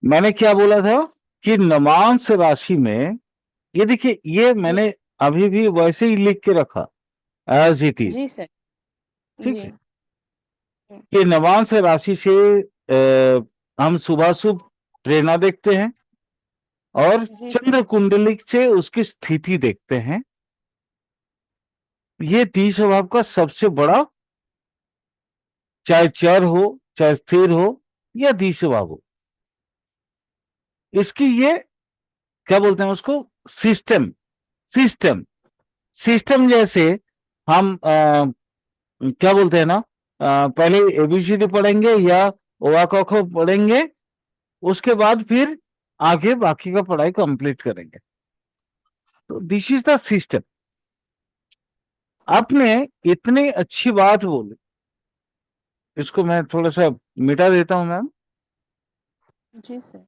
मैंने क्या बोला था कि नवांश राशि में, ये देखिए, ये जी। मैंने अभी भी वैसे ही लिख के रखा, एज इट इज। जी सर। ठीक जी। है, कि नवांश राशि से हम शुभाशुभ प्रेरणा देखते हैं, और जी सर। चंद्र कुंडली से उसकी स्थिति देखते हैं। ये 30 स्वभाव का सबसे बड़ा, चाहे चर हो, चाहे स्थिर हो, या 30 स्वभाव हो, इसकी ये क्या बोलते हैं उसको, सिस्टम। सिस्टम सिस्टम जैसे हम क्या बोलते हैं ना, पहले एबीसीडी पढ़ेंगे या ओआ क ख पढ़ेंगे, उसके बाद फिर आगे बाकी का पढ़ाई कंप्लीट करेंगे। तो दिस इज द सिस्टम। आपने इतनी अच्छी बात बोली, इसको मैं थोड़ा सा मिटा देता हूं मैम। जी सर।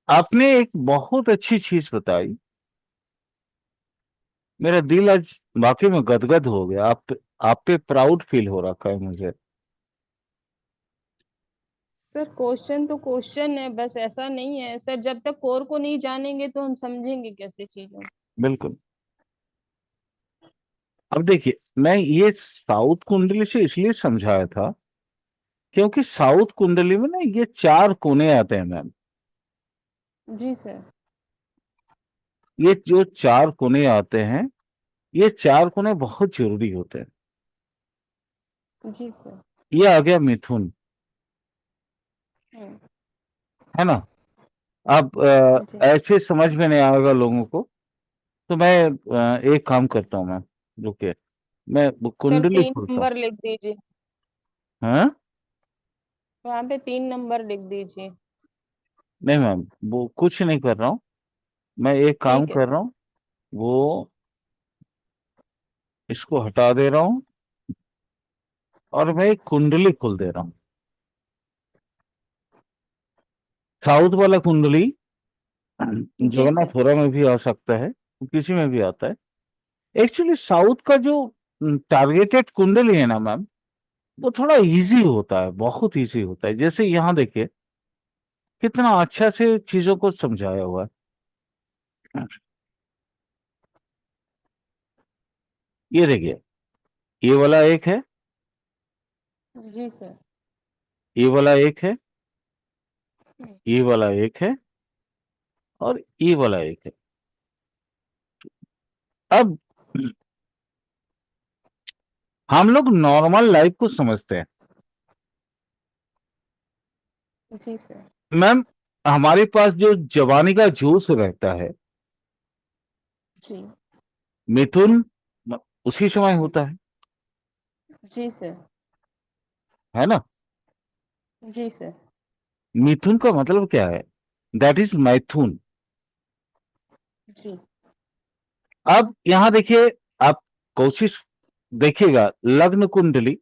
आपने एक बहुत अच्छी चीज बताई, मेरा दिल आज वाकई में गदगद हो गया। आप पे प्राउड फील हो रखा है मुझे। सर क्वेश्चन तो क्वेश्चन है, बस ऐसा नहीं है सर, जब तक कोर को नहीं जानेंगे तो हम समझेंगे कैसे चीजों। बिल्कुल। अब देखिए, मैं ये साउथ कुंडली से इसलिए समझाया था, क्योंकि साउथ कुंडली में ना ये 4 कोने आते हैं मैम। जी सर। ये जो 4 कोने आते हैं, ये 4 कोने बहुत जरूरी होते हैं। जी सर। ये आ गया मिथुन, हम्म। है ना। अब जी ऐसे समझ में नहीं आएगा लोगों को, तो मैं एक काम करता हूँ मैम, रुकिए, मैं वो सर, कुंडली तीन खोलता हूँ। नंबर लिख दीजिए। हाँ, वहां पे 3 नंबर लिख दीजिए। नहीं मैम, वो कुछ नहीं कर रहा हूँ, मैं एक काम ठीक है कर सर। रहा हूँ। वो इसको हटा दे रहा हूँ, और मैं एक कुंडली खोल दे रहा हूँ। साउथ वाला कुंडली जी सर। जगन्नाथपुरा में भी आ सकता है, किसी में भी आता है। एक्चुअली साउथ का जो टारगेटेड कुंडली है ना मैम, वो थोड़ा इजी होता है, बहुत इजी होता है। जैसे यहाँ देखिए, कितना अच्छा से चीजों को समझाया हुआ है। ये देखिए, ये वाला एक है, जी सर। ये वाला एक है, ये वाला एक है, और ये वाला एक है। अब हम लोग नॉर्मल लाइफ को समझते हैं जी सर। मैम। हमारे पास जो जवानी का जोश रहता है, जी। मिथुन उसी समय होता जी सर। है ना। जी सर। मिथुन का मतलब क्या है, दैट इज मैथुन। जी। अब यहां देखिए, आप कोशिश देखिएगा, लग्न कुंडली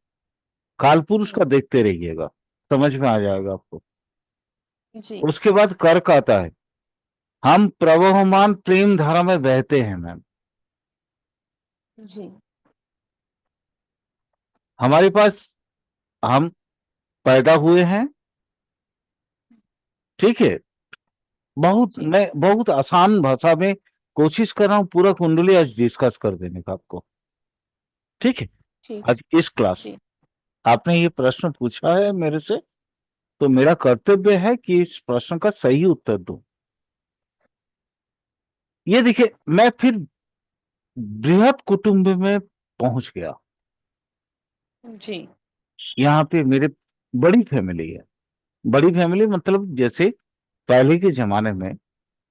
कालपुरुष का देखते रहिएगा, समझ में आ जाएगा आपको। जी। उसके बाद कर्क आता है। हम प्रवहमान प्रेम धारा में बहते हैं मैम। जी। हमारे पास, हम पैदा हुए हैं, ठीक है। जी। मैं बहुत आसान भाषा में कोशिश कर रहा हूं पूरा कुंडली आज डिस्कस कर देने का आपको, ठीक है। ठीक आज सर। इस क्लास जी। आपने ये प्रश्न पूछा है मेरे से, तो मेरा कर्तव्य है कि इस प्रश्न का सही उत्तर दूं। ये देखिए, मैं फिर बृहद कुटुंब में पहुंच गया। जी। यहाँ पे मेरे बड़ी फैमिली है। बड़ी फैमिली मतलब जैसे पहले के जमाने में,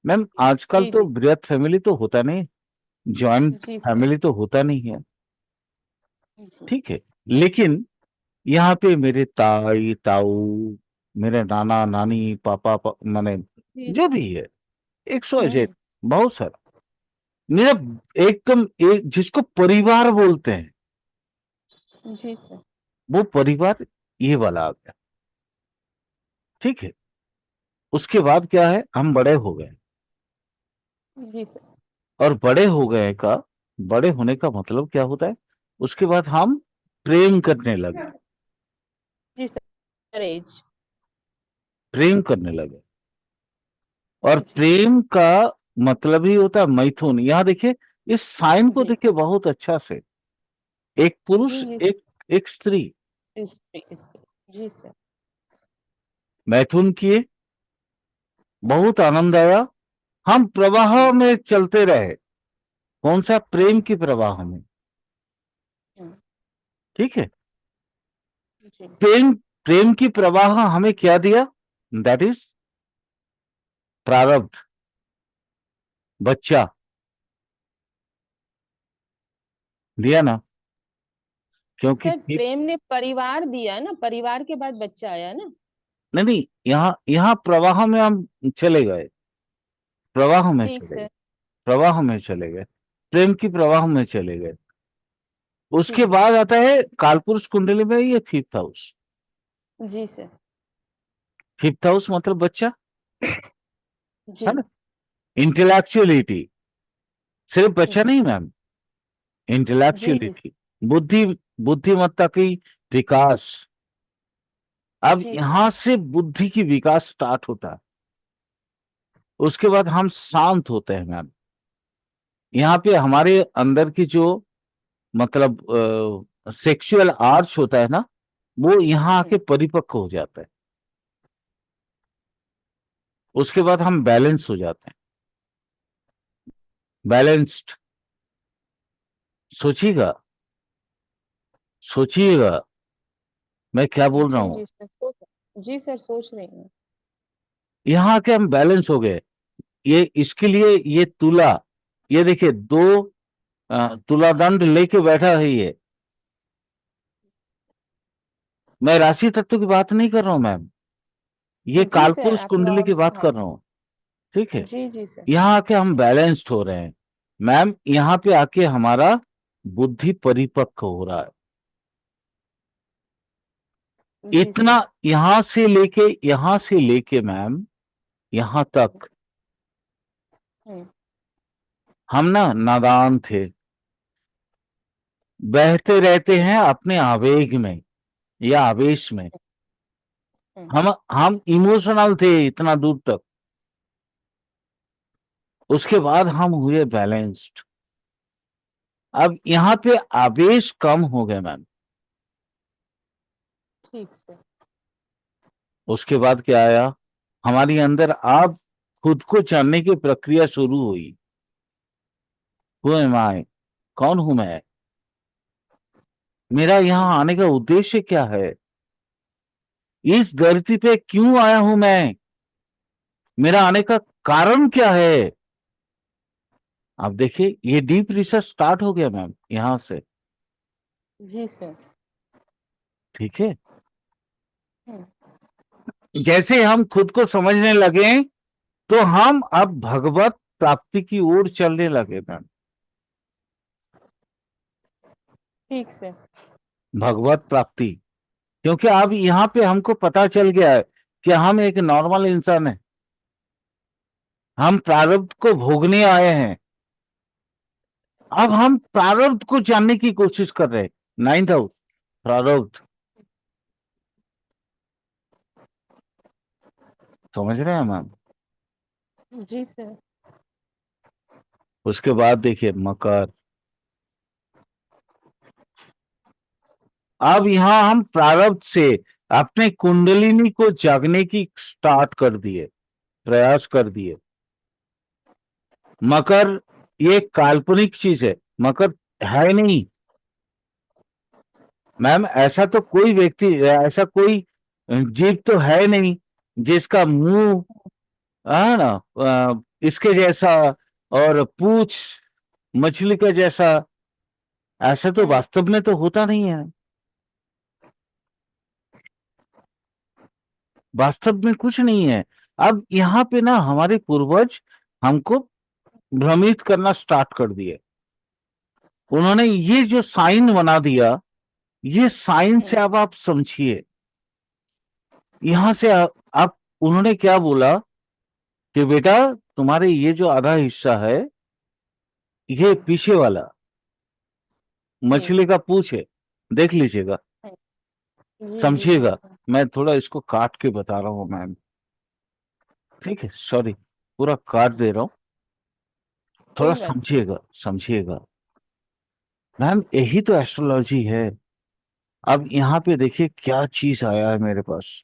मैम आजकल जी। तो जी। बृहद फैमिली तो होता नहीं, जॉइंट जी सर। फैमिली तो होता नहीं है, जी। ठीक है। लेकिन यहाँ पे मेरे ताई ताऊ, मेरे नाना नानी, माने जी। जो भी है, 100 हम्म। बहुत सारा, मेरा एकदम एक जिसको परिवार बोलते हैं, जी सर। वो परिवार ये वाला आ गया, ठीक है। उसके बाद क्या है, हम बड़े हो गए, जी सर। और बड़े हो गए का, बड़े होने का मतलब क्या होता है, उसके बाद हम प्रेम करने लगे, जी सर, एज। प्रेम करने लगे। और जी प्रेम का मतलब ही होता है मैथुन। यहां देखिए, इस साइन को जी देखिए बहुत अच्छा से, एक पुरुष, जी जी एक एक स्त्री सर, स्त्री स्त्री, जी सर। मैथुन किए, बहुत आनंद आया, हम प्रवाह जी। में चलते रहे। कौन सा? प्रेम की प्रवाह में। हम्म, ठीक है। जी प्रेम, प्रेम की प्रवाह हमें क्या दिया? दैट इज प्रारब्ध, बच्चा दिया ना, क्योंकि सर, प्रेम ने परिवार दिया ना, परिवार के बाद बच्चा आया ना। नहीं नहीं, यहाँ यहाँ प्रवाह में हम चले गए, प्रवाह में ठीक चले गए, सर। प्रवाह में चले गए, प्रेम की प्रवाह में चले गए। उसके ठीक है। बाद आता है कालपुरुष कुंडली में ये फिफ्थ हाउस। जी सर। फिफ्थ हाउस मतलब बच्चा, है जी ना, इंटेलेक्चुअलिटी। सिर्फ बच्चा जी नहीं मैम, जी जी इंटेलेक्चुअलिटी, बुद्धि, बुद्धिमत्ता की विकास। अब जी सर। यहां से बुद्धि की विकास स्टार्ट होता है। उसके बाद हम शांत होते हैं मैम। यहाँ पे हमारे अंदर की जो मतलब सेक्सुअल आर्च होता है ना, वो यहाँ आके हम्म, परिपक्व हो जाता है। उसके बाद हम बैलेंस हो जाते हैं, बैलेंस्ड। सोचिएगा, सोचिएगा मैं क्या बोल रहा जी हूं। जी सर, जी सर, सोच रही हूँ। यहाँ आके हम बैलेंस हो गए। ये इसके लिए ये तुला, ये देखिए दो तुला दंड लेके बैठा है ये। मैं राशि तत्व की बात नहीं कर रहा हूं मैम, ये जी सर, कालपुरुष आप कुंडली की बात हाँ। कर रहा हूं। ठीक है। जी जी सर। यहाँ आके हम बैलेंस्ड हो रहे हैं मैम। यहाँ पे आके हमारा बुद्धि परिपक्व हो रहा है। जी इतना, सर। यहां से लेके मैम यहां तक हम्म, हम ना नादान थे, बहते रहते हैं अपने आवेग में या आवेश में। हम्म, हम इमोशनल थे इतना दूर तक। उसके बाद हम हुए बैलेंस्ड। अब यहाँ पे आवेश कम हो गए मैम। ठीक सर। उसके बाद क्या आया? हमारी अंदर आप खुद को जानने की प्रक्रिया शुरू हुई। हु एम आई? कौन हूं मैं? मेरा हम्म, यहाँ आने का उद्देश्य क्या है? इस धरती पे क्यों आया हूं मैं? मेरा आने का कारण क्या है? आप देखिए, ये डीप रिसर्च स्टार्ट हो गया मैम यहां से। जी सर। ठीक है। हम्म, जैसे हम खुद को समझने लगे, तो हम अब भगवत प्राप्ति की ओर चलने लगे मैम। ठीक सर। भगवत प्राप्ति, क्योंकि अब यहाँ पे हमको पता चल गया है कि हम एक नॉर्मल इंसान है। हम प्रारब्ध को भोगने आए हैं। अब हम प्रारब्ध को जानने की कोशिश कर रहे हैं। नाइन्थ हाउस, प्रारब्ध। समझ रहे हैं मैम? जी सर। उसके बाद देखिए मकर। अब यहां हम प्रारब्ध से अपने कुंडलिनी को जागने की स्टार्ट कर दिए, प्रयास कर दिए। मकर ये काल्पनिक चीज है, मकर है नहीं मैम। ऐसा तो कोई व्यक्ति, ऐसा कोई जीव तो है नहीं जिसका मुंह, है ना, इसके जैसा और पूछ मछली का जैसा। ऐसा तो हम्म, वास्तव में तो होता नहीं है। वास्तव में कुछ नहीं है। अब यहाँ पे ना हमारे पूर्वज हमको भ्रमित करना स्टार्ट कर दिए। उन्होंने ये जो साइन बना दिया, ये साइन से हम्म, अब आप समझिए। यहां से आप, उन्होंने क्या बोला कि बेटा तुम्हारे ये जो आधा हिस्सा है, ये पीछे वाला हम्म, मछली का पूंछ है, देख लीजिएगा, जी जी समझिएगा। सर। मैं थोड़ा इसको काट के बता रहा हूँ मैम, ठीक है, सॉरी, पूरा काट दे रहा हूँ, थोड़ा कोई बात नहीं समझिएगा, समझिएगा। मैम यही तो एस्ट्रोलॉजी है। अब यहाँ पे देखिए क्या चीज आया है मेरे पास।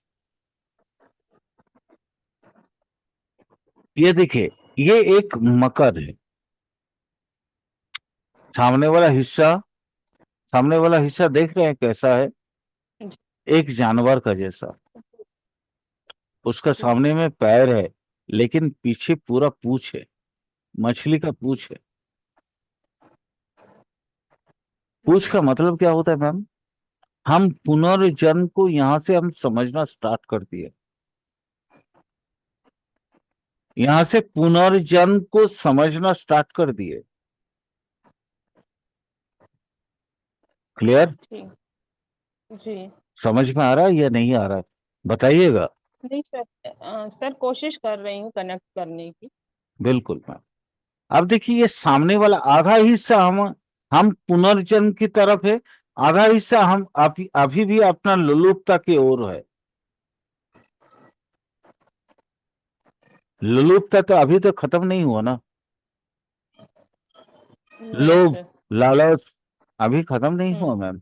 ये देखिए, ये एक मकर है। सामने वाला हिस्सा, सामने वाला हिस्सा देख रहे हैं कैसा है? सर। जी एक जानवर का जैसा। उसका जी सामने में पैर है, लेकिन पीछे पूरा पूंछ है, मछली का पूंछ है। पूंछ जी का मतलब क्या होता है मैम? हम पुनर्जन्म को यहां से हम समझना स्टार्ट कर दिए। यहां से पुनर्जन्म को समझना स्टार्ट कर दिए। क्लियर? जी जी। समझ में आ रहा है या नहीं आ रहा है? बताइएगा। नहीं सर, सर कोशिश कर रही हूँ कनेक्ट करने की। बिल्कुल मैम। अब देखिए ये सामने वाला आधा हिस्सा हम पुनर्जन्म की तरफ है, आधा हिस्सा हम अभी अभी भी अपना लुलुपता की ओर है। लुलुपता तो अभी तो खत्म नहीं हुआ ना। नहीं लोभ, सर। लालच अभी खत्म नहीं हुआ हम्म। मैम।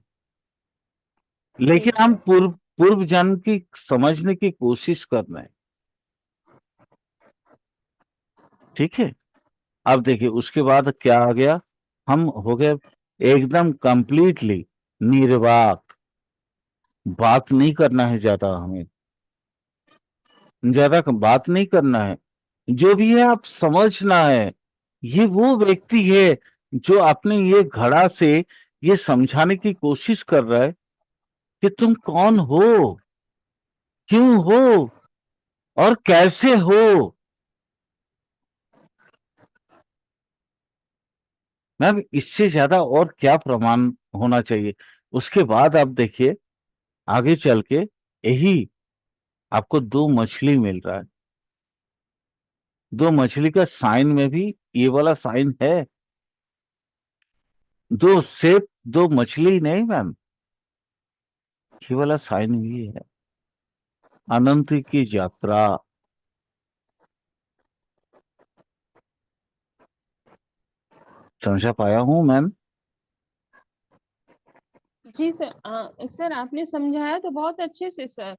लेकिन ठीक हम सर। पूर्व पूर्व जन्म की समझने की कोशिश कर रहे हैं। ठीक है। अब देखिए उसके बाद क्या आ गया, हम हो गए एकदम कंप्लीटली निर्वाक। बात नहीं करना है ज्यादा, हमें ज्यादा बात नहीं करना है। जो भी है आप समझना है। ये वो व्यक्ति है जो अपने ये घड़ा से ये समझाने की कोशिश कर रहा है कि तुम कौन हो, क्यों हो, और कैसे हो। मैम इससे ज्यादा और क्या प्रमाण होना चाहिए? उसके बाद आप देखिए आगे चल के यही आपको दो मछली मिल रहा है। दो मछली का साइन में भी ये वाला साइन है। दो शेप, दो मछली नहीं मैम, ये वाला साइन भी है। अनंत की यात्रा। समझा पाया हूं मैम? जी सर, सर आपने समझाया तो बहुत अच्छे से सर।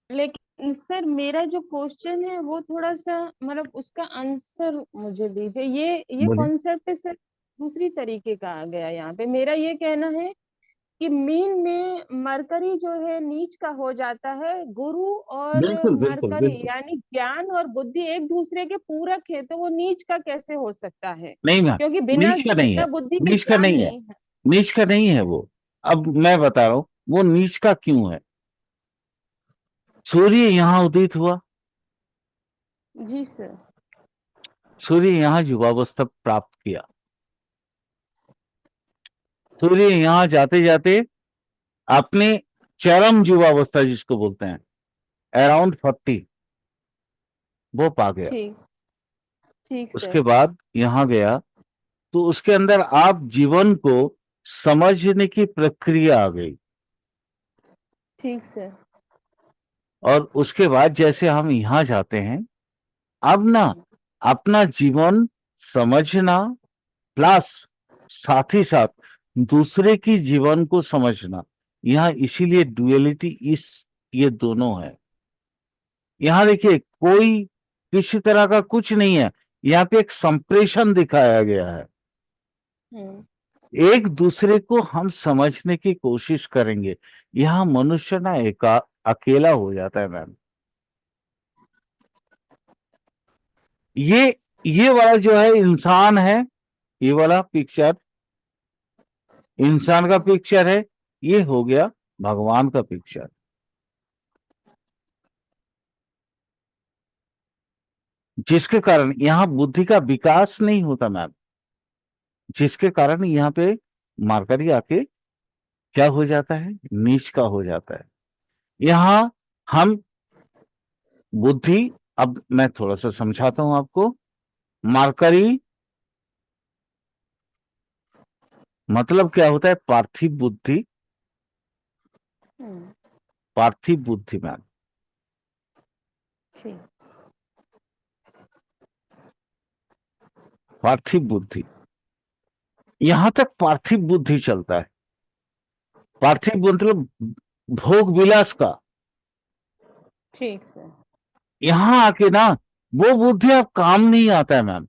लेकिन सर मेरा जो क्वेश्चन है वो थोड़ा सा मतलब उसका आंसर मुझे दीजिए। ये बोलिए। कॉन्सेप्ट सर दूसरी तरीके का आ गया यहाँ पे। मेरा ये कहना है कि मीन में मरकरी जो है नीच का हो जाता है। गुरु और बिल्कुल बिल्कुल मरकरी बिल्कुल। यानी ज्ञान और बुद्धि एक दूसरे के पूरक है, तो वो नीच का कैसे हो सकता है? नहीं मैम, क्योंकि बिना नीच का नहीं है, बिना बुद्धि के नीच का ज्ञान नहीं है, नहीं है। नीच का नहीं है वो। अब मैं बता रहा हूं वो नीच का क्यों है। सूर्य यहां उदित हुआ, जी सर। सूर्य यहां युवावस्था प्राप्त किया, सूर्य यहां जाते जाते अपने चरम युवावस्था जिसको बोलते हैं अराउंड 40 वो पा गया। ठीक। ठीक उसके सर। बाद यहां गया तो उसके अंदर आप जीवन को समझने की प्रक्रिया आ गई। ठीक सर। और उसके बाद जैसे हम यहां जाते हैं, अब ना हम्म। अपना जीवन समझना प्लस साथ ही साथ दूसरे की जीवन को समझना। यहाँ इसीलिए डुअलिटी इस, ये दोनों है। यहाँ देखिए कोई किसी तरह का कुछ नहीं है, यहाँ पे एक संप्रेषण दिखाया गया है। हम्म। एक दूसरे को हम समझने की कोशिश करेंगे। यहाँ मनुष्य ना अकेला हो जाता है मैम। ये ये वाला जो है इंसान है, ये वाला पिक्चर इंसान का पिक्चर है, ये हो गया भगवान का पिक्चर। जिसके कारण यहाँ बुद्धि का विकास नहीं होता मैम, जिसके कारण यहाँ पे मार्करी आके क्या हो जाता है, नीच का हो जाता है। यहाँ हम बुद्धि, अब मैं थोड़ा सा समझाता हूं आपको। मार्करी मतलब क्या होता है? पार्थिव बुद्धि। पार्थिव बुद्धि मैम, ठीक। पार्थिव बुद्धि, यहां तक पार्थिव बुद्धि चलता है। पार्थिव मतलब भोग विलास का। ठीक सर। यहां आके ना वो बुद्धि अब काम नहीं आता है मैम।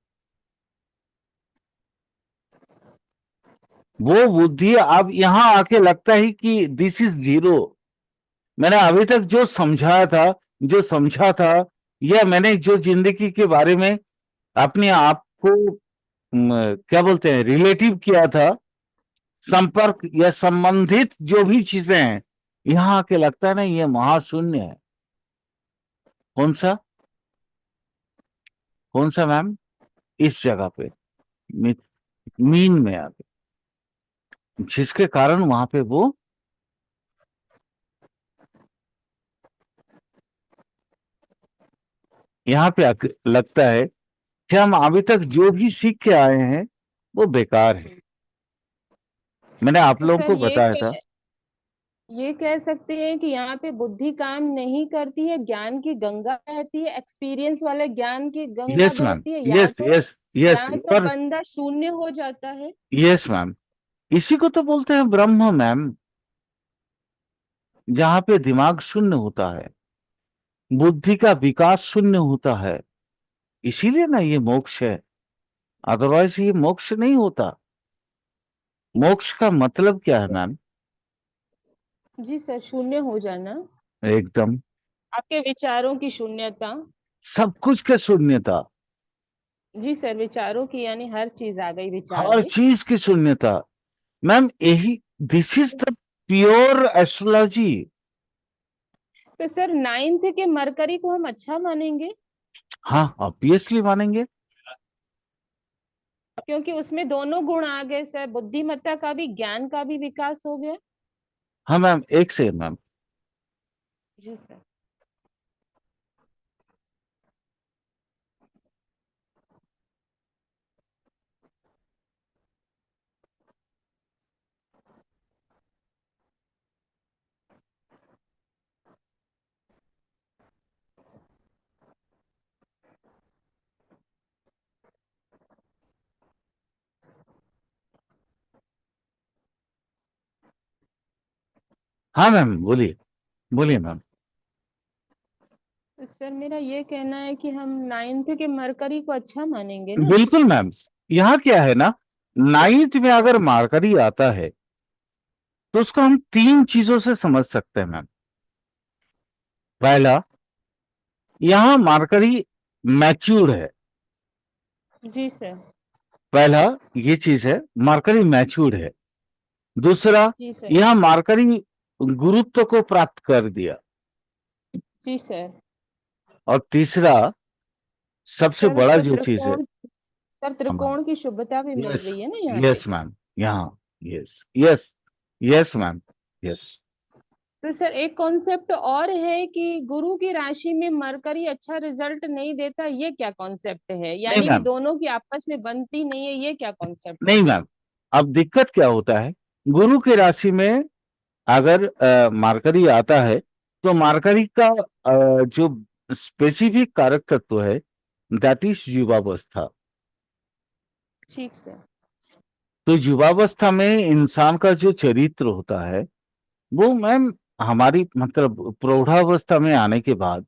वो बुद्धि अब यहां आके लगता है कि दिस इज जीरो। मैंने अभी तक जो समझाया था, जो समझा था, या मैंने जो जिंदगी के बारे में अपने आप को क्या बोलते हैं रिलेटिव किया था, संपर्क या संबंधित जो भी चीजें हैं, यहां आके लगता है ना ये महाशून्य है। कौन सा, कौन सा मैम? इस जगह पे मीन में आके, जिसके कारण वहां पे वो यहाँ पे आके लगता है कि हम अभी तक जो भी सीख के आए हैं वो बेकार है। मैंने आप तो लोगों सर को बताया था। ये कह सकते हैं कि यहाँ पे बुद्धि काम नहीं करती है, ज्ञान की गंगा बहती है, एक्सपीरियंस वाले ज्ञान की गंगा यस मैम, बहती है, यस यस यस, या तो पर बंदा शून्य हो जाता है। यस मैम, इसी को तो बोलते हैं ब्रह्म मैम, जहां पे दिमाग शून्य होता है, बुद्धि का विकास शून्य होता है। इसीलिए ना ये मोक्ष है, अदरवाइज ये मोक्ष नहीं होता। मोक्ष का मतलब क्या है मैम? जी सर, शून्य हो जाना, एकदम आपके विचारों की शून्यता। सब कुछ के शून्यता, जी सर, विचारों की यानी हर चीज आ गई विचार हर में। चीज की शून्यता मैम, यही this is the pure astrology. तो सर नाइन्थ के मरकरी को हम अच्छा मानेंगे, हाँ ऑब्वियसली मानेंगे। क्योंकि उसमें दोनों गुण आ गए सर, बुद्धिमत्ता का भी ज्ञान का भी विकास हो गया। हाँ मैम, एक से मैम, जी सर। हाँ मैम बोलिए, बोलिए मैम। तो सर मेरा ये कहना है कि हम नाइन्थ के मरकरी को अच्छा मानेंगे ना। बिल्कुल मैम, यहाँ क्या है ना, नाइन्थ में अगर मार्करी आता है तो उसको हम तीन चीजों से समझ सकते हैं मैम। पहला, यहाँ मार्करी मैच्योर्ड है। जी सर। पहला ये चीज है, मार्करी मैच्योर्ड है। दूसरा, जी सर। यहाँ मार्करी गुरुत्व को प्राप्त कर दिया। जी सर। और तीसरा, सबसे सर बड़ा तो जो चीज है, त्रिकोण, सर हाँ मैम, त्रिकोण की शुभता भी मिल यस रही है ना यहाँ पे। यस मैम, यहाँ, yes yes yes ma'am, yes. तो सर एक कॉन्सेप्ट और है कि गुरु की राशि में मरकरी अच्छा रिजल्ट नहीं देता, ये क्या कॉन्सेप्ट है, नहीं यानी कि मैम, दोनों की आपस में बनती नहीं है, ये क्या कॉन्सेप्ट है। नहीं मैम, अब दिक्कत क्या होता है, गुरु की राशि में अगर मार्करी आता है तो मार्करी का जो स्पेसिफिक कारक तत्व है, दैट इज युवावस्था। ठीक सर। तो युवावस्था में इंसान का जो चरित्र होता है वो मैम, हमारी मतलब प्रौढ़ावस्था में आने के बाद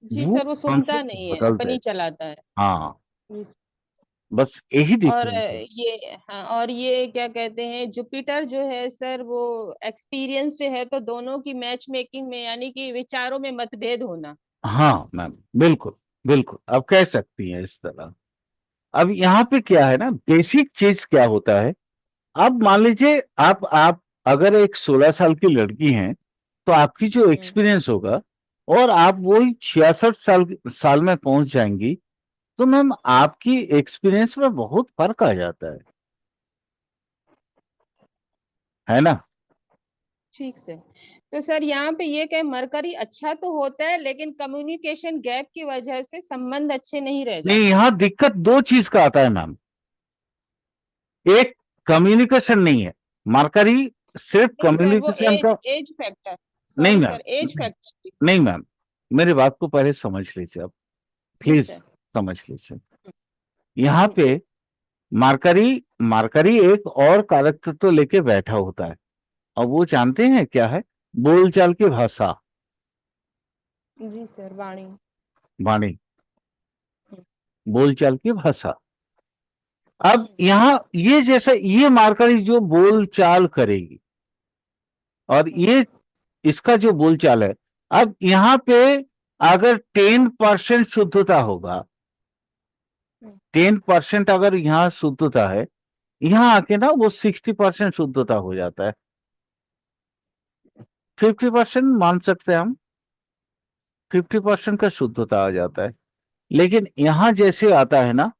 जी वो सर, वो सुनता कॉन्सेप्ट नहीं है, बदलते अपनी हैं। चलाता है। हाँ, जी। बस यही और डिफरेंस है। ये हाँ, और ये क्या कहते हैं, जुपिटर जो है सर वो एक्सपीरियंस्ड है, तो दोनों की मैच मेकिंग में यानी कि विचारों में मतभेद होना। हाँ मैम, बिल्कुल बिल्कुल, आप कह सकती हैं इस तरह। अब यहाँ पे क्या है ना, बेसिक चीज क्या होता है, अब मान लीजिए आप अगर एक 16 साल की लड़की हैं तो आपकी जो हम्म। एक्सपीरियंस होगा, और आप वही 66 साल में पहुंच जाएंगी, तो मैम आपकी एक्सपीरियंस में बहुत फर्क आ जाता है ना। ठीक से। तो सर यहाँ पे ये कहे मरकरी अच्छा तो होता है, लेकिन कम्युनिकेशन गैप की वजह से संबंध अच्छे नहीं रह नहीं, जाते। यहाँ दिक्कत दो चीज का आता है मैम। एक, कम्युनिकेशन नहीं है, मरकरी सिर्फ नहीं सर, वो कम्युनिकेशन एज का एज फैक्टर, नहीं sorry ma'am, sir, age factor. नहीं मैम, मेरी बात को पहले समझ लीजिए आप, जी प्लीज सर। समझ लीजिए। यहाँ हम्म, पे मार्करी मार्करी एक और कारक तो लेके बैठा होता है, और वो जानते हैं क्या है? बोलचाल की भाषा, जी सर, वाणी। वाणी, हम्म, बोलचाल की भाषा। अब हम्म, यहाँ ये जैसे ये मार्करी जो बोलचाल करेगी, और हम्म, ये इसका जो बोलचाल है, अब यहाँ पे अगर 10% शुद्धता होगा, हम्म, 10% अगर यहाँ शुद्धता है, यहाँ आके ना वो 60% शुद्धता हो जाता है, 50% मान सकते हैं हम, 50% का शुद्धता आ जाता है। लेकिन यहाँ जैसे आता है ना,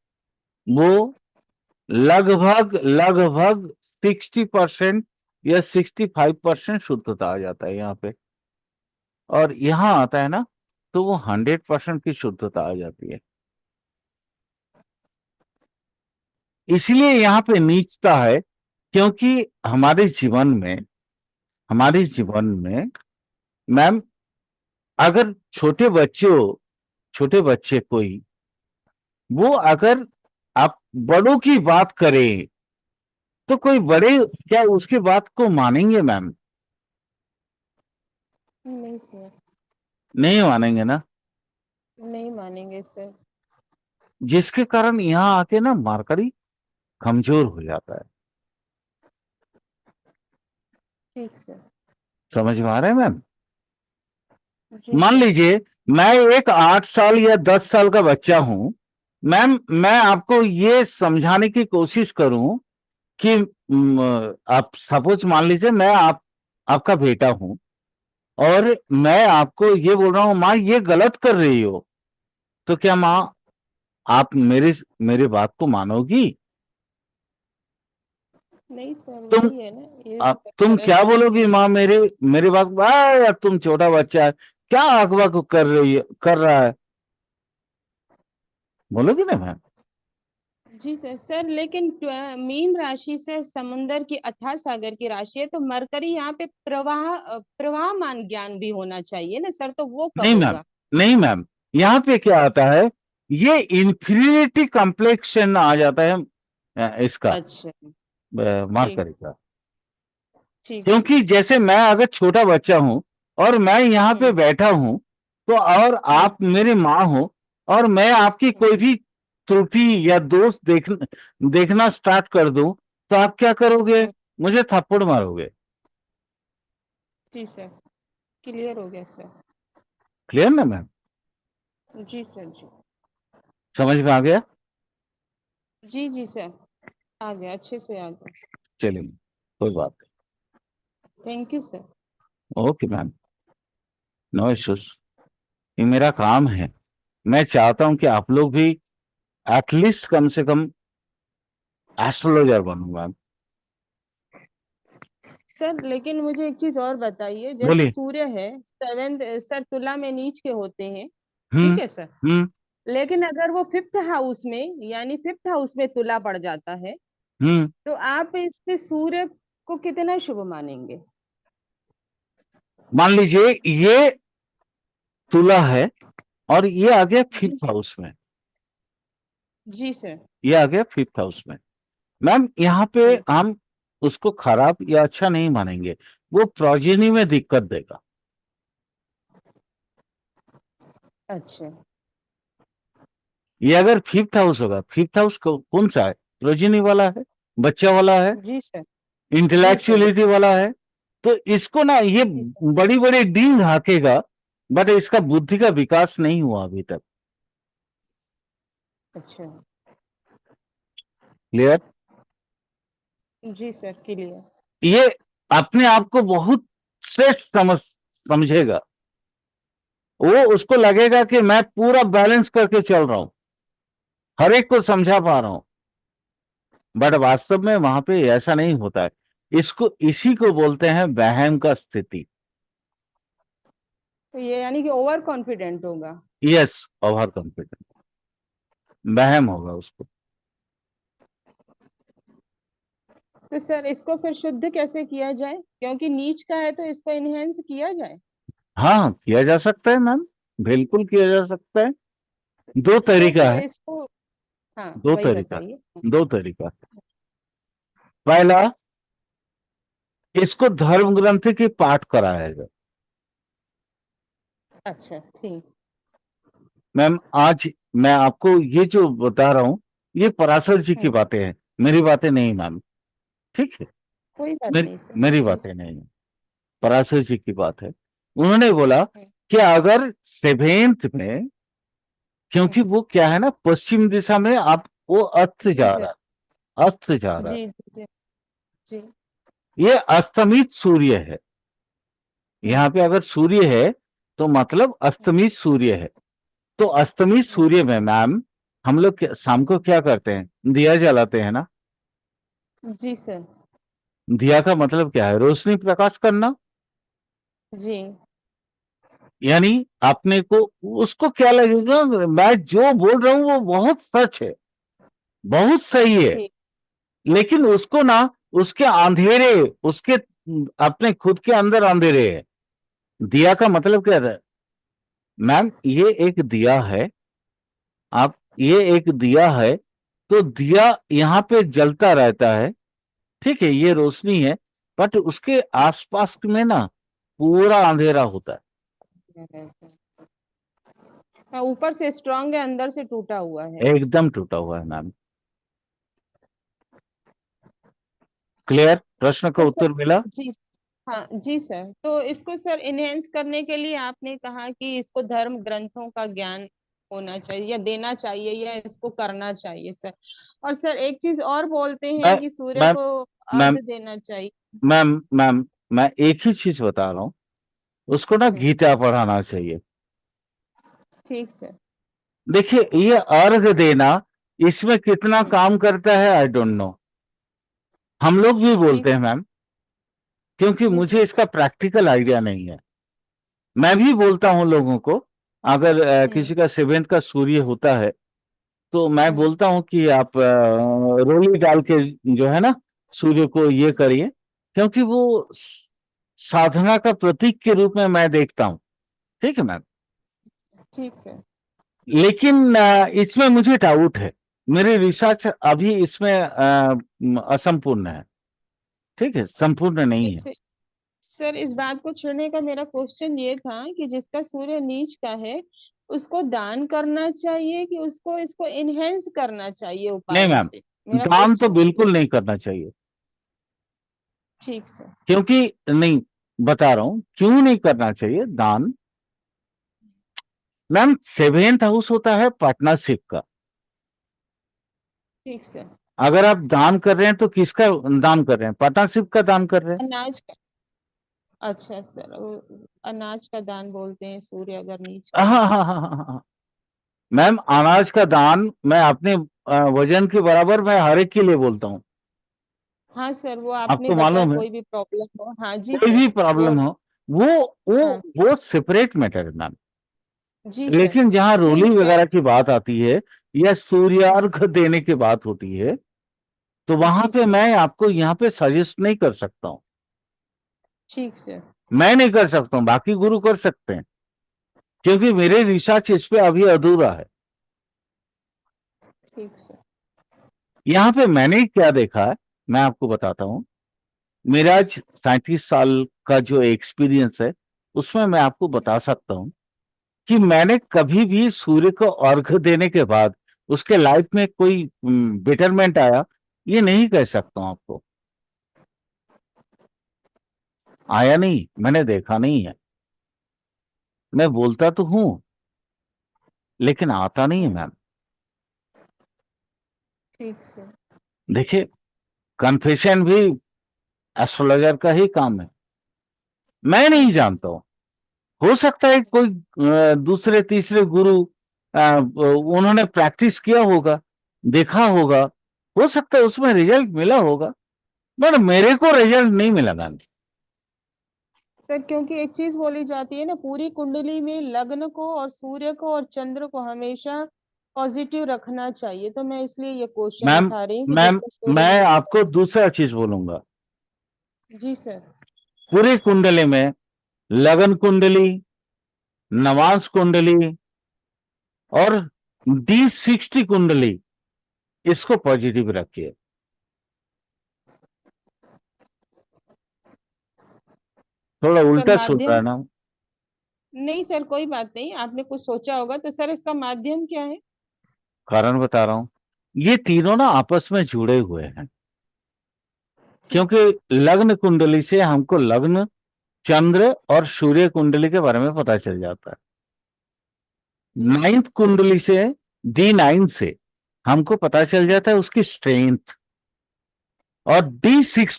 वो लगभग लगभग 60% या 65% शुद्धता आ जाता है यहाँ पे, और यहाँ आता है ना, तो वो 100% की शुद्धता आ जाती है। इसलिए यहाँ पे नीचता है, क्योंकि हमारे जीवन में मैम, अगर छोटे बच्चे कोई, वो अगर आप बड़ों की बात करें, तो कोई बड़े क्या उसकी बात को मानेंगे मैम? नहीं सर, नहीं मानेंगे ना। नहीं मानेंगे सर। जिसके कारण यहाँ आके ना मारकरी कमजोर हो जाता है। ठीक सर। समझ में आ रहा है मैम? जी मान सर। लीजिए मैं एक 8 साल या 10 साल का बच्चा हूं मैम, मैं आपको ये समझाने की कोशिश करूं कि आप सपोज मान लीजिए मैं आपका बेटा हूं, और मैं आपको ये बोल रहा हूं माँ ये गलत कर रही हो, तो क्या माँ आप मेरी बात को मानोगी? नहीं सर, तुम वही है ना, एज तुम फैक्टर है। क्या बोलोगी माँ मेरी बात, यार तुम छोटा बच्चा है, क्या अकबक कर रहा है, बोलोगी ना मैम? जी सर। सर लेकिन मीन राशि से समुंदर की अथाह सागर की राशि है, तो मरकरी यहाँ पे प्रवाहमान ज्ञान भी होना चाहिए ना सर, तो वो कब नहीं मैम, होगा? नहीं मैम, यहाँ पे क्या आता है, ये इंफीरियरिटी कॉम्प्लेक्शन आ जाता है इसका, अच्छा। ठीक। मार्करी का। ठीक सर। क्योंकि जैसे मैं अगर छोटा बच्चा हूं, और मैं यहाँ पे हम्म, बैठा हूं, तो और हम्म, आप मेरी माँ हो, और मैं आपकी हम्म, कोई भी त्रुटि या दोष देखना स्टार्ट कर दूं, तो आप क्या करोगे? हम्म। मुझे थप्पड़ मारोगे। जी सर, क्लियर हो गया सर। क्लियर ना मैम? जी सर। जी। समझ में आ गया? जी जी सर, आ गया, अच्छे से आ गया। चलिए, कोई बात थैंक यू सर। नहीं, ओके मैम, नो इश्यूज, ये मेरा काम है। मैं चाहता हूं कि आप लोग भी एटलीस्ट कम से कम एस्ट्रोलॉजर बनो मैम। सर लेकिन मुझे एक चीज और बताइए, जैसे बोलिए। सूर्य है सेवेंथ, सर तुला में नीच के होते हैं, ठीक हम्म। है सर। हम्म। लेकिन अगर वो फिफ्थ हाउस में, यानी फिफ्थ हाउस में तुला पड़ जाता है, हम्म। तो आप इससे सूर्य को कितना शुभ मानेंगे? मान लीजिए ये तुला है, और ये आ गया जी फिफ्थ सर। हाउस में, जी सर। ये आ गया फिफ्थ हाउस में। मैम यहाँ पे हम्म, हम उसको खराब या अच्छा नहीं मानेंगे, वो प्रोजेनी में दिक्कत देगा। अच्छा। ये अगर फिफ्थ हाउस होगा, फिफ्थ हाउस कौन सा है? प्रोजेनी वाला है, बच्चा वाला है, जी सर। जी सर। इंटेलेक्चुअलिटी वाला है। तो इसको ना ये जी सर। बड़ी बड़ी डींग हाकेगा, बट इसका बुद्धि का विकास नहीं हुआ अभी तक। अच्छा। क्लियर? जी सर, क्लियर। ये अपने आप को बहुत श्रेष्ठ समझेगा, वो उसको लगेगा कि मैं पूरा बैलेंस करके चल रहा हूं, हर एक को समझा पा रहा हूं, बट वास्तव में वहां पे ऐसा नहीं होता है। इसी को बोलते हैं वहम का स्थिति। तो ये यानी कि ओवर कॉन्फिडेंट होगा। यस, ओवर कॉन्फिडेंस, वहम होगा उसको। तो सर इसको फिर शुद्ध कैसे किया जाए, क्योंकि नीच का है तो इसको इनहेंस किया जाए। हाँ, किया जा सकता है मैम, बिल्कुल किया जा सकता है। दो तो तरीका फिर है। इसको, हाँ दो वही तरीका बताइए। दो तरीका। पहला, इसको धर्म ग्रंथ की पाठ कराया जाए। अच्छा ठीक। मैम आज मैं आपको ये जो बता रहा हूं, ये पराशर जी की हम्म, बातें हैं, मेरी बातें नहीं मैम। ठीक है, कोई बात मेरी नहीं सर। मेरी जी बातें नहीं है, पराशर जी की बात है। उन्होंने बोला हम्म, कि अगर सेवेंथ में, हम्म, क्योंकि वो क्या है ना, पश्चिम दिशा में आप, वो अस्त जी जा सर। रहा है, अस्त जा रहा जी जी जी। है, ये अस्तमित सूर्य है। हम्म, यहाँ पे अगर सूर्य है तो मतलब अस्तमित सूर्य है। तो अस्तमित हम्म, सूर्य में मैम, हम लोग शाम को क्या करते हैं, दिया जलाते हैं ना। जी सर। दिया का मतलब क्या है, रोशनी प्रकाश करना। जी यानी अपने को, उसको क्या लगेगा, मैं जो बोल रहा हूं वो बहुत सच है, बहुत सही है। ठीक। लेकिन उसको ना, उसके अंधेरे, उसके अपने खुद के अंदर अंधेरे है। दिया का मतलब क्या है मैम, ये एक दिया है। आप, ये एक दिया है, तो दिया यहाँ पे जलता रहता है। ठीक है, ये रोशनी है, बट उसके आसपास में ना पूरा अंधेरा होता हाँ, ऊपर से स्ट्रांग है, अंदर से टूटा हुआ है। है, एकदम टूटा हुआ है मैम। क्लियर, प्रश्न का तो सर, उत्तर मिला। जी, हाँ जी सर, तो इसको सर इनहेंस करने के लिए आपने कहा कि इसको धर्म ग्रंथों का ज्ञान होना चाहिए या देना चाहिए या इसको करना चाहिए सर। और सर एक चीज और बोलते मैं हैं कि सूर्य मैम को मैम अर्घ देना चाहिए। मैम मैं एक ही चीज बता रहा हूँ, उसको ना हम्म, गीता पढ़ाना चाहिए। ठीक सर। देखिए, ये अर्घ देना, इसमें कितना काम करता है आई डोंट नो। हम लोग भी ठीक। बोलते हैं मैम, क्योंकि जी मुझे सर। इसका प्रैक्टिकल आइडिया नहीं है। मैं भी बोलता हूं लोगों को, अगर हम्म, किसी का सेवेंथ का सूर्य होता है, तो मैं हम्म, बोलता हूं कि आप रोली डाल के, जो है ना, सूर्य को ये करिए, क्योंकि वो साधना का प्रतीक के रूप में मैं देखता हूं। ठीक है मैम। ठीक सर। लेकिन इसमें मुझे डाउट है, मेरे रिसर्च अभी इसमें असंपूर्ण है। ठीक है, संपूर्ण नहीं है। इस सर इस बात को छेड़ने का मेरा क्वेश्चन ये था कि जिसका सूर्य नीच का है उसको दान करना चाहिए कि उसको इसको इनहेंस करना चाहिए नहीं उपायों मैम, से, मेरा दान तो क्वेश्चन ये। बिल्कुल नहीं करना चाहिए। ठीक सर। क्योंकि, नहीं, बता रहा हूं क्यों नहीं करना चाहिए दान। मैम, सेवेंथ हाउस होता है पार्टनरशिप का। ठीक सर। अगर आप दान कर रहे हैं तो किसका दान कर रहे हैं, पार्टनरशिप का दान कर रहे हैं। अनाज का। अच्छा सर, अनाज का दान बोलते हैं सूर्य अगर नीच का हाँ है हाँ तो। हाँ हाँ हाँ हाँ। मैम, अनाज का दान मैं अपने वजन के बराबर मैं हर एक के लिए बोलता हूँ। हाँ सर, वो आपने आपको बताया मालूम है, कोई भी प्रॉब्लम हो, हाँ जी कोई सर। भी वो, प्रॉब्लम हो, वो वो हाँ वो सेपरेट मैटर है मैम। जी सर। लेकिन जहां नहीं रोली मैं, वगैरह की बात आती है, या हाँ सूर्यार्घ देने की बात होती है, तो वहां जी पे सर। मैं आपको यहाँ पे सजेस्ट नहीं कर सकता हूँ। ठीक सर। मैं नहीं कर सकता हूँ, बाकी गुरु कर सकते हैं, क्योंकि मेरे रिसर्च इस पे अभी अधूरा है। ठीक सर। यहाँ पे मैंने क्या देखा है, मैं आपको बताता हूँ। मेरा आज 37 साल का जो एक्सपीरियंस है, उसमें मैं आपको बता सकता हूँ कि मैंने कभी भी सूर्य को अर्घ देने के बाद उसके लाइफ में कोई बेटरमेंट आया, ये नहीं कह सकता हूं आपको। आया नहीं, मैंने देखा नहीं है। मैं बोलता तो हूं, लेकिन आता नहीं है हम्म, मैम। ठीक सर। देखिए, कन्फेशन भी एस्ट्रोलॉजर का ही काम है। मैं नहीं हम्म, जानता हूं, हो सकता है कोई दूसरे तीसरे गुरु, उन्होंने प्रैक्टिस किया होगा, देखा होगा, हो सकता है उसमें रिजल्ट मिला होगा, बट मेरे को रिजल्ट नहीं मिला मैम। सर क्योंकि एक चीज बोली जाती है ना, पूरी कुंडली में लग्न को और सूर्य को और चंद्र को हमेशा पॉजिटिव रखना चाहिए, तो मैं इसलिए ये क्वेश्चन मैम उठा रही हूँ कि मैम जिससे मैं स्टूडेंट। आपको दूसरा चीज बोलूंगा। जी सर। पूरी कुंडली में लगन कुंडली, नवांश कुंडली और D60 कुंडली, इसको पॉजिटिव रखिए। थोड़ा सर उल्टा चल रहा माध्यम। है ना। नहीं सर, कोई बात नहीं, आपने कुछ सोचा होगा, तो सर इसका माध्यम क्या है? कारण बता रहा हूं, ये तीनों ना आपस में जुड़े हुए हैं। ठीक क्योंकि है। लग्न कुंडली से हमको लग्न, चंद्र और सूर्य कुंडली के बारे में पता चल जाता है। जी सर। नाइन्थ कुंडली से, D9 से हमको पता चल जाता है उसकी स्ट्रेंथ। और D60